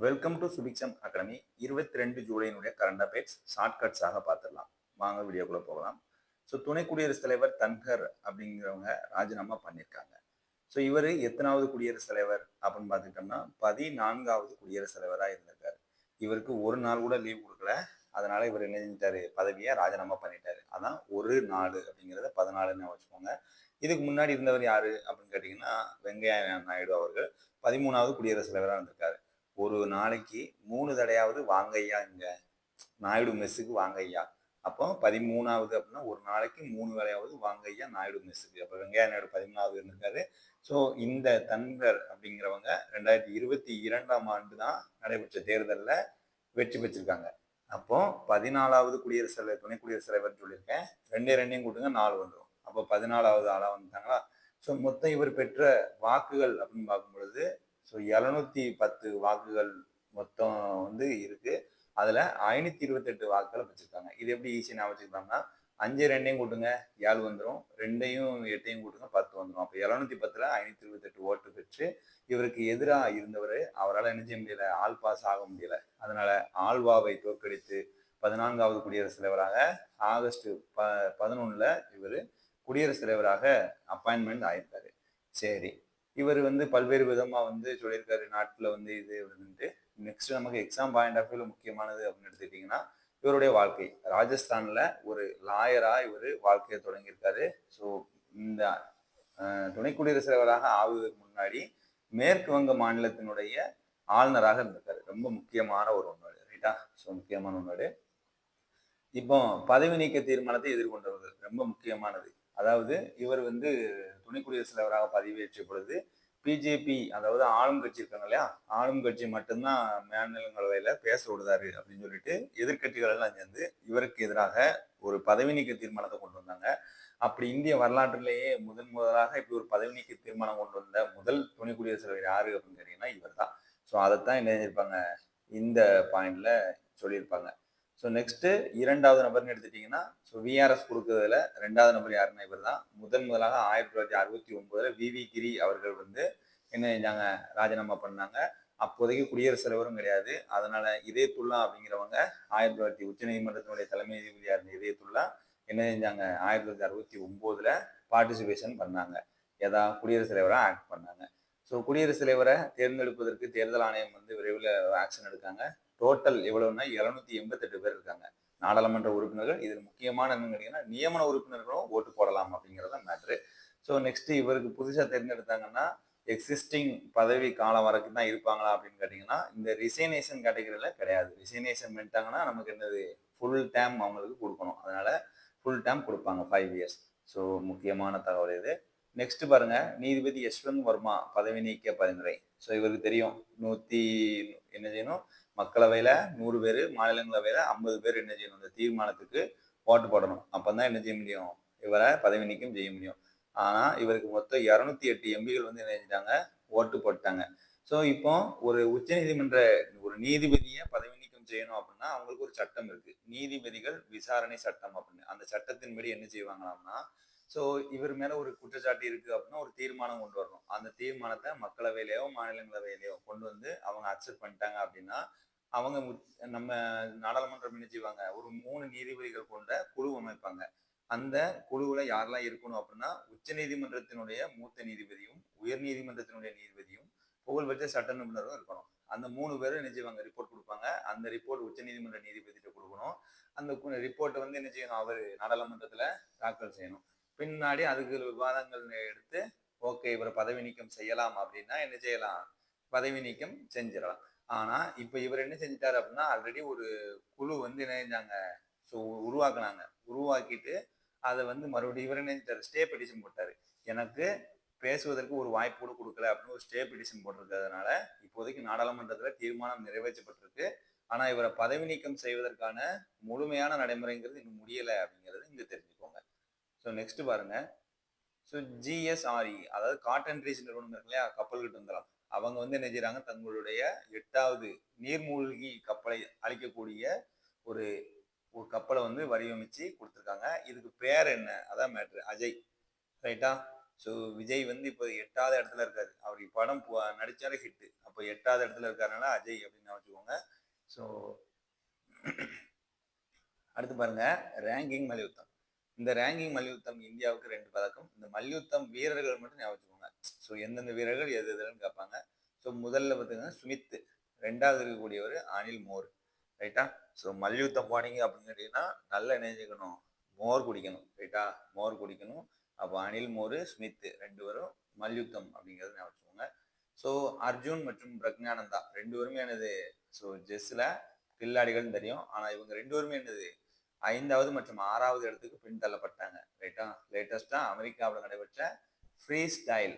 Welcome to Subiksham academy. 22 ஜூலையினுடைய current affairs ஷார்ட்கட்ஸாக பார்த்துடலாம். வாங்க வீடியோக்குள்ள போகலாம். ஸோ துணை குடியரசுத் தலைவர் தன்கர் அப்படிங்கிறவங்க ராஜினாமா பண்ணியிருக்காங்க. ஸோ இவர் எத்தனாவது குடியரசுத் தலைவர் அப்படின்னு பார்த்துக்கிட்டோம்னா 14வது குடியரசுத் தலைவராக இருந்திருக்காரு. இவருக்கு ஒரு நாள் கூட லீவ் கொடுக்கல. அதனால இவர் என்ன செஞ்சிட்டாரு, பதவியை ராஜினாமா பண்ணிட்டாரு. அதான் ஒரு நாடு அப்படிங்கிறத 14ன்னு வச்சுக்கோங்க. இதுக்கு முன்னாடி இருந்தவர் யாரு அப்படின்னு கேட்டீங்கன்னா வெங்கையா நாயுடு அவர்கள் 13வது குடியரசுத் தலைவராக இருந்திருக்காரு. ஒரு நாளைக்கு 3 தடையாவது வாங்க ஐயா, இங்க நாயுடு மெஸ்ஸுக்கு வாங்க ஐயா. அப்போ 13வது அப்படின்னா ஒரு நாளைக்கு 3 வேளையாவது வாங்க ஐயா நாயுடு மெஸ்ஸுக்கு. அப்போ வெங்கையா நாயுடு 13வது இருந்திருக்காரு. ஸோ இந்த தன்கர் அப்படிங்கிறவங்க 2022ஆம் ஆண்டு தான் நடைபெற்ற தேர்தலில் வெற்றி பெற்றிருக்காங்க. அப்போ 14வது குடியரசுத் தலைவர் துணை குடியரசுத் தலைவர் சொல்லியிருக்கேன். ரெண்டையும் கூட்டுங்க 4 வந்துடும். அப்போ 14வது ஆளா வந்துட்டாங்களா. ஸோ மொத்தம் இவர் பெற்ற வாக்குகள் அப்படின்னு பார்க்கும் பொழுது ஸோ 710 வாக்குகள் மொத்தம் வந்து இருக்கு. அதுல 528 வாக்குகளை வச்சிருக்காங்க. இது எப்படி ஈஸியா ஞாபகம் வச்சுக்கிட்டோம்னா 5 2 கூட்டுங்க 7 வந்துடும், 2 8 கூட்டுங்க 10 வந்துடும். அப்போ 710ல் 528 ஓட்டு பெற்று இவருக்கு எதிராக இருந்தவர் அவரால் என்ன செய்ய முடியல, ஆல் பாஸ் ஆக முடியல. அதனால ஆல்வாவை தோற்கடித்து 14வது குடியரசுத் தலைவராக ஆகஸ்ட் 11ல் இவர் குடியரசுத் தலைவராக அப்பாயின்மெண்ட் ஆயிருக்காரு. சரி, இவர் வந்து பல்வேறு விதமா வந்து சொல்லியிருக்காரு நாட்டில் வந்து இது வந்து. நெக்ஸ்ட் நமக்கு எக்ஸாம் பாயிண்ட் ஆஃப் வியூல முக்கியமானது அப்படின்னு எடுத்துக்கிட்டிங்கன்னா இவருடைய வாழ்க்கை. ராஜஸ்தான்ல ஒரு லாயரா இவர் வாழ்க்கையை தொடங்கியிருக்காரு. ஸோ இந்த துணை குடியரசுத் தலைவராக ஆவதற்கு முன்னாடி மேற்கு வங்க மாநிலத்தினுடைய ஆளுநராக இருந்திருக்காரு. ரொம்ப முக்கியமான ஒரு ஒன்று, ரைட்டா? ஸோ முக்கியமான ஒன்று. இப்போ பதவி நீக்க தீர்மானத்தை எதிர்கொண்டவர்கள் ரொம்ப முக்கியமானது. அதாவது இவர் வந்து துணை குடியரசுத் தலைவராக பதவியேற்ற பொழுது பிஜேபி, அதாவது ஆளும் கட்சி இருக்காங்க இல்லையா, ஆளும் கட்சி மட்டும்தான் மாநிலங்களவையில பேச விடுதாரு அப்படின்னு சொல்லிட்டு எதிர்கட்சிகள் எல்லாம் சேர்ந்து இவருக்கு எதிராக ஒரு பதவி நீக்க தீர்மானத்தை கொண்டு வந்தாங்க. அப்படி இந்திய வரலாற்றிலேயே முதலாக இப்படி ஒரு பதவி நீக்க தீர்மானம் கொண்டு வந்த முதல் துணை குடியரசுத் தலைவர் யாரு அப்படின்னு கேட்டீங்கன்னா இவர் தான். ஸோ அதைத்தான் என்ன செஞ்சிருப்பாங்க, இந்த பாயிண்ட்ல சொல்லியிருப்பாங்க. ஸோ நெக்ஸ்ட் இரண்டாவது நபர்னு எடுத்துட்டீங்கன்னா ஸோ விஆர்எஸ் கொடுக்கறதுல ரெண்டாவது நபர் யாருன்னா இவர் தான். முதலாக 1969 விவி கிரி அவர்கள் வந்து என்ன செஞ்சாங்க, ராஜினாமா பண்ணாங்க. அப்போதைக்கு குடியரசுத் தலைவரும் கிடையாது. அதனால இதயத்துல்லா அப்படிங்கிறவங்க 1900 உச்ச நீதிமன்றத்தினுடைய தலைமை நீதிபதியா இருந்த இதயத்துல்லா என்ன செஞ்சாங்க, 1969 பார்ட்டிசிபேஷன் பண்ணாங்க. குடியரசுத் தலைவராக ஆக்ட் பண்ணாங்க. ஸோ குடியரசுத் தலைவரை தேர்ந்தெடுப்பதற்கு தேர்தல் ஆணையம் வந்து விரைவில் ஆக்ஷன் எடுக்காங்க. டோட்டல் எவ்வளவுன்னா 288 பேர் இருக்காங்க நாடாளுமன்ற உறுப்பினர்கள். இதில் முக்கியமான என்னன்னு கேட்டீங்கன்னா நியமன உறுப்பினர்களும் ஓட்டு போடலாம் அப்படிங்கிறத மேட்ரு. ஸோ நெக்ஸ்ட் இவருக்கு புதுசாக தேர்ந்தெடுத்தாங்கன்னா எக்ஸிஸ்டிங் பதவி காலம் வரைக்கும் தான் இருப்பாங்களா அப்படின்னு கேட்டிங்கன்னா இந்த ரிசைனேஷன் கேட்டகரியில் கிடையாது. ரிசைனேஷன் பண்ணிட்டாங்கன்னா நமக்கு என்னது, ஃபுல் டேம் அவங்களுக்கு கொடுக்கணும். அதனால ஃபுல் டேம் கொடுப்பாங்க 5 இயர்ஸ். ஸோ முக்கியமான தகவல் இது. நெக்ஸ்ட் பாருங்க, நீதிபதி யஷ்வந்த் வர்மா பதவி நீக்க பரிந்துரை. ஸோ இவருக்கு தெரியும் 100 என்ன செய்யணும், மக்களவையில 100 பேர், மாநிலங்களவையில 50 பேர் என்ன செய்யணும், இந்த தீர்மானத்துக்கு ஓட்டு போடணும். அப்பதான் என்ன செய்ய முடியும், இவரை பதவி நீக்கம் செய்ய முடியும். ஆனா இவருக்கு மொத்தம் 208 எம்பிகள் வந்து என்ன செஞ்சிட்டாங்க, ஓட்டு போட்டாங்க. ஸோ இப்போ ஒரு உச்ச நீதிமன்ற ஒரு நீதிபதியை பதவி நீக்கம் செய்யணும் அப்படின்னா அவங்களுக்கு ஒரு சட்டம் இருக்கு, நீதிபதிகள் விசாரணை சட்டம் அப்படின்னு. அந்த சட்டத்தின்படி என்ன செய்வாங்களாம்னா, ஸோ இவர் மேல ஒரு குற்றச்சாட்டு இருக்கு அப்படின்னா ஒரு தீர்மானம் கொண்டு வரணும். அந்த தீர்மானத்தை மக்களவையிலேயோ மாநிலங்களவையிலேயோ கொண்டு வந்து அவங்க அக்செப்ட் பண்ணிட்டாங்க அப்படின்னா அவங்க நம்ம நாடாளுமன்றம் என்ன செய்வாங்க, ஒரு 3 நீதிபதிகள் கொண்ட குழு அமைப்பாங்க. அந்த குழுவுல யாரெல்லாம் இருக்கணும் அப்படின்னா உச்ச நீதிமன்றத்தினுடைய மூத்த நீதிபதியும் உயர் நீதிமன்றத்தினுடைய நீதிபதியும் புகழ்பெற்ற சட்ட நிபுணரும் இருக்கணும். அந்த 3 பேரும் என்ன செய்வாங்க, ரிப்போர்ட் கொடுப்பாங்க. அந்த ரிப்போர்ட் உச்ச நீதிமன்ற நீதிபதிகிட்ட கொடுக்கணும். அந்த ரிப்போர்ட்டை வந்து என்ன செய்யணும், அவர் நாடாளுமன்றத்துல தாக்கல் செய்யணும். பின்னாடி அதுக்கு விவாதங்கள் எடுத்து ஓகே இவரை பதவி நீக்கம் செய்யலாம் அப்படின்னா என்ன செய்யலாம், பதவி நீக்கம் செஞ்சிடலாம். ஆனா இப்ப இவர் என்ன செஞ்சிட்டாரு அப்படின்னா ஆல்ரெடி ஒரு குழு வந்து என்ன செஞ்சாங்க, ஸோ உருவாக்குனாங்க. உருவாக்கிட்டு அதை வந்து மறுபடியும் இவர் என்ன செஞ்சாரு, ஸ்டே பெட்டிஷன் போட்டாரு. எனக்கு பேசுவதற்கு ஒரு வாய்ப்பு கூட கொடுக்கல அப்படின்னு ஒரு ஸ்டே பெட்டிஷன் போட்டிருக்கிறதுனால இப்போதைக்கு நாடாளுமன்றத்துல தீர்மானம் நிறைவேற்றப்பட்டிருக்கு. ஆனா இவரை பதவி நீக்கம் செய்வதற்கான முழுமையான நடைமுறைங்கிறது இன்னும் முடியலை அப்படிங்கிறது இங்க தெரிஞ்சுக்கோங்க. ஸோ நெக்ஸ்ட் பாருங்க, ஸோ ஜிஎஸ்ஆர்இ அதாவது காட்டன் ரீஸ் நிறுவனம் இருக்கு இல்லையா, கப்பல் கட்டுந்தளம், அவங்க வந்து என்ன செய்யறாங்க, தங்களுடைய 8வது நீர்மூழ்கி கப்பலை அழிக்கக்கூடிய ஒரு ஒரு கப்பலை வந்து வடிவமைச்சு கொடுத்துருக்காங்க. இதுக்கு பேர் என்ன, அதான் மேட்ரு, அஜய், ரைட்டா? ஸோ விஜய் வந்து இப்போ 8வது இடத்துல இருக்காரு. அவர் படம் நடிச்சாலே ஹிட்டு. அப்போ 8வது இடத்துல இருக்காருனால அஜய் அப்படின்னு வச்சுக்கோங்க. ஸோ அடுத்து பாருங்க, ரேங்கிங் மல்யுத்தம். இந்த ரேங்கிங் மல்யுத்தம் இந்தியாவுக்கு 2 பதக்கம். இந்த மல்யுத்தம் வீரர்கள் மட்டும் ஞாபகம் வச்சுக்கோங்க. ஸோ எந்தெந்த வீரர்கள் எது எதுன்னு கேட்பாங்க. ஸோ முதல்ல பார்த்தீங்கன்னா சுமித், 2வது இருக்கக்கூடியவர் அனில் மோர். ரைட்டா? ஸோ மல்யுத்தம் போனீங்க அப்படின்னு கேட்டீங்கன்னா நல்லா நினைஞ்சுக்கணும், மோர் குடிக்கணும். ரைட்டா? மோர் குடிக்கணும். அப்போ அனில் மோர், ஸ்மித் 2 பேரும் மல்யுத்தம் அப்படிங்கிறது ஞாபகம் வச்சுக்கோங்க. ஸோ அர்ஜுன் மற்றும் பிரக்ஞானந்தா 2 பேருமே என்னது, ஸோ செஸ்ல கில்லாடிகள்னு தெரியும். ஆனால் இவங்க 2 பேருமே என்னது 5வது மற்றும் 6வது இடத்துக்கு பின்தள்ளப்பட்டாங்க. ரைட்டா? லேட்டஸ்டா அமெரிக்காவில் நடைபெற்ற ஃப்ரீ ஸ்டைல்.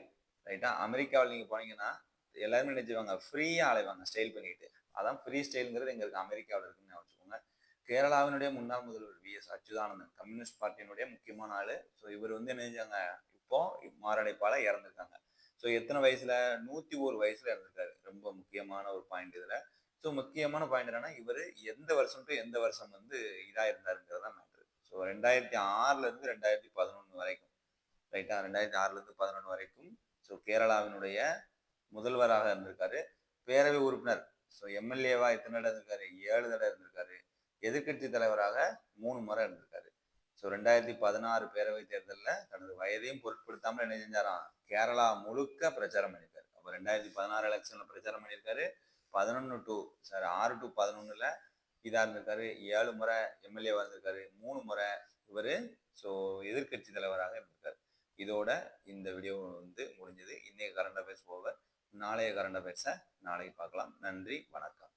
ரைட்டா? அமெரிக்காவில் நீங்க போனீங்கன்னா எல்லாருமே நினைச்சுவாங்க ஃப்ரீயா அலைவாங்க ஸ்டைல் பண்ணிட்டு. அதான் ஃப்ரீ ஸ்டைலுங்கிறது எங்க இருக்கு, அமெரிக்காவில் இருக்குன்னு வச்சுக்கோங்க. கேரளாவினுடைய முன்னாள் முதல்வர் வி.எஸ். அச்சுதானந்தன், கம்யூனிஸ்ட் பார்ட்டியினுடைய முக்கியமான ஆளு. ஸோ இவர் வந்து என்ன செஞ்சாங்க, இப்போ மாரடைப்பால இறந்துருக்காங்க. ஸோ எத்தனை வயசுல, 101 வயசுல இறந்துருக்காரு. ரொம்ப முக்கியமான ஒரு பாயிண்ட் இதுல. ஸோ முக்கியமான பாயிண்ட் என்னன்னா, இவர் எந்த வருஷம் டு எந்த வருஷம் வந்து இதா இருந்தாருங்கிறது தான் மேட்ரு. ஸோ 2006ல இருந்து 2011 வரைக்கும். ரைட்டா? 2006ல இருந்து 11 வரைக்கும் ஸோ கேரளாவினுடைய முதல்வராக இருந்திருக்காரு. பேரவை உறுப்பினர், ஸோ எம்எல்ஏவா எத்தனை தடவை இருந்திருக்காரு, 7 தடவை இருந்திருக்காரு. எதிர்கட்சி தலைவராக 3 முறை இருந்திருக்காரு. ஸோ 2016 பேரவை தேர்தலில் தனது வயதையும் பொருட்படுத்தாமல் என்ன செஞ்சாராம், கேரளா முழுக்க பிரச்சாரம் பண்ணியிருக்காரு. அப்போ 2016 எலெக்ஷன்ல பிரச்சாரம் பண்ணியிருக்காரு. 6 டு 11ல இதா இருந்திருக்காரு. 7 முறை எம்எல்ஏவா இருந்திருக்காரு. 3 முறை இவர் ஸோ எதிர்கட்சி தலைவராக இருந்திருக்காரு. இதோட இந்த வீடியோ வந்து முடிஞ்சது. இன்னைக்கு கரண்ட் அஃபேர்ஸ் ஓவர். நாளைய கரண்ட் அஃபேர்ஸை நாளைக்கு பார்க்கலாம். நன்றி, வணக்கம்.